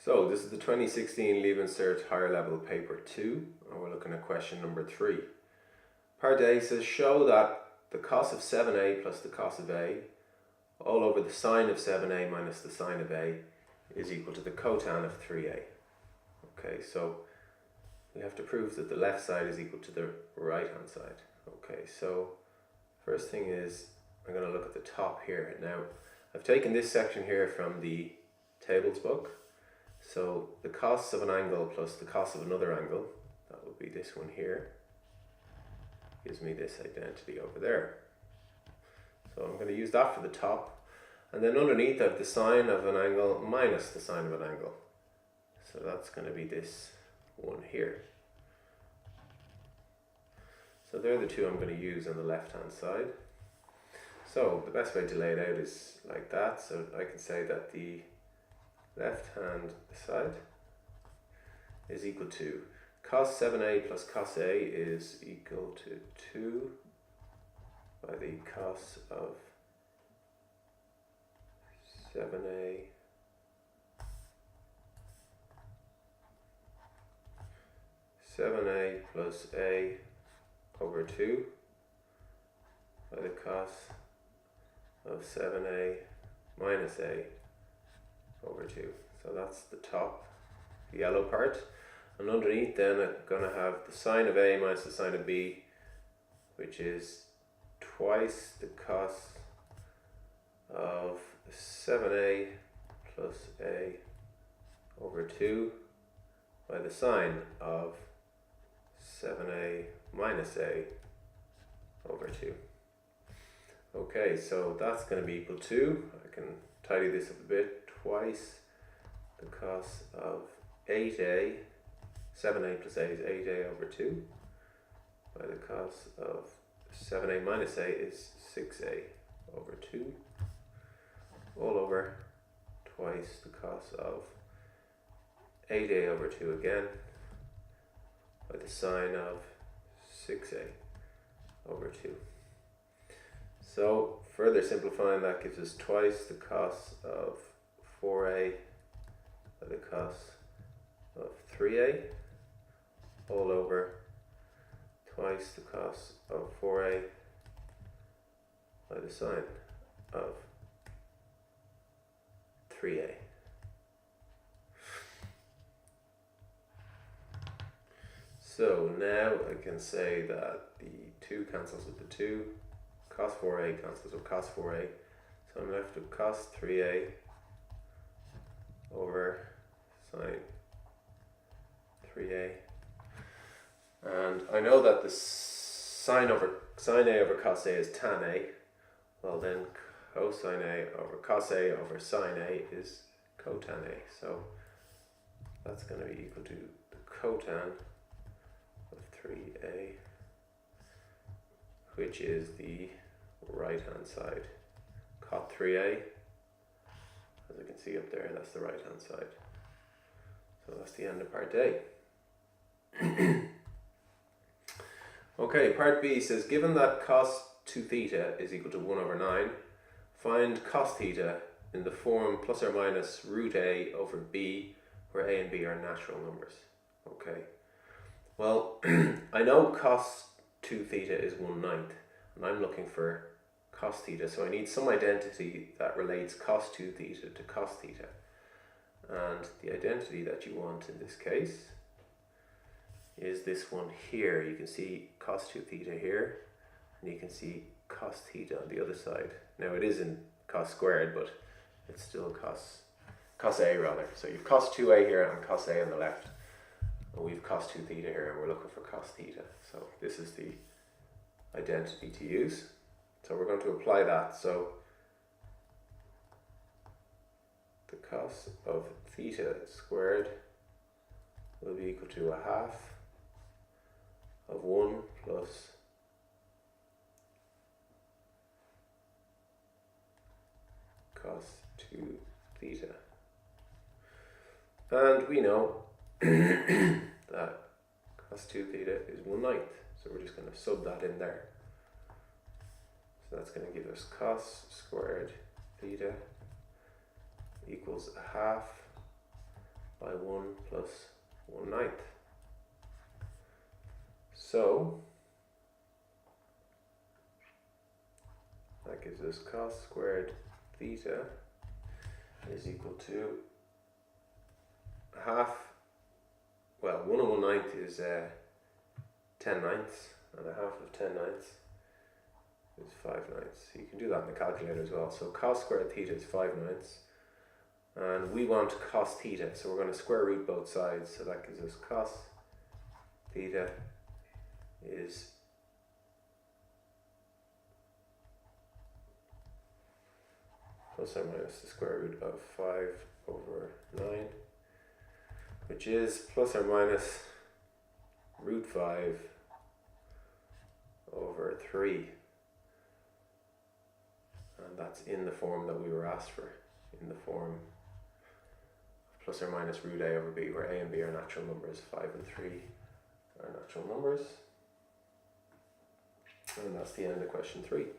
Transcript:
So this is the 2016 Leaving Cert Higher Level Paper 2, and we're looking at question number 3. Part A says show that the cos of 7a plus the cos of a all over the sine of 7a minus the sine of a is equal to the cotan of 3a. Okay, so we have to prove that the left side is equal to the right hand side. Okay, so first thing is I'm going to look at the top here. Now I've taken this section here from the tables book. So the cos of an angle plus the cos of another angle, that would be this one here, gives me this identity over there. So I'm going to use that for the top, and then underneath I have the sine of an angle minus the sine of an angle. So that's going to be this one here. So they're the two I'm going to use on the left hand side. So the best way to lay it out is like that. So I can say that the left hand side is equal to cos 7a plus cos a is equal to 2 by the cos of 7a plus a over 2 by the cos of 7a minus a over 2. So that's the top, the yellow part. And underneath then I'm going to have the sine of a minus the sine of b, which is twice the cos of 7a plus a over 2 by the sine of 7a minus a over 2. Okay, so that's going to be equal to, I can tidy this up a bit, twice the cos of 8a, 7a plus a is 8a over 2, by the cos of 7a minus a is 6a over 2, all over twice the cos of 8a over 2 again, by the sine of 6a over 2. So further simplifying, that gives us twice the cos of 4a by the cos of 3a all over twice the cos of 4a by the sine of 3a. So now I can say that the 2 cancels with the 2, cos 4a cancels with cos 4a, so I'm left with cos 3a over sine 3a, and I know that the sine a over cos a is tan a. Well then cosine a over cos a over sine a is cotan a, so that's going to be equal to the cotan of 3a, which is the right hand side. Cot 3a, as you can see up there, that's the right hand side. So that's the end of part A. Okay, part B says given that cos 2 theta is equal to 1 over 9, find cos theta in the form plus or minus root a over b, where a and b are natural numbers. Okay, well I know cos 2 theta is 1/9, and I'm looking for cos theta, so I need some identity that relates cos 2 theta to cos theta. And the identity that you want in this case is this one here. You can see cos 2 theta here, and you can see cos theta on the other side. Now it isn't cos squared, but it's still cos a rather. So you've cos 2a here and cos a on the left, and we've cos 2 theta here, and we're looking for cos theta. So this is the identity to use. So we're going to apply that. So the cos of theta squared will be equal to 1/2 of 1 plus cos 2 theta. And we know that cos 2 theta is 1/9, so we're just going to sub that in there. So that's going to give us cos squared theta equals 1/2 by 1 plus 1/9. So that gives us cos squared theta is equal to half, well, 1 and 1/9 is 10/9, and a half of 10/9 is 5/9. So you can do that in the calculator as well. So cos squared theta is 5/9, and we want cos theta, so we're going to square root both sides, so that gives us cos theta is plus or minus the square root of 5/9, which is plus or minus root 5/3, and that's in the form that we were asked for, in the form of plus or minus root a/b, where a and b are natural numbers, 5 and 3 are natural numbers. And that's the end of question 3.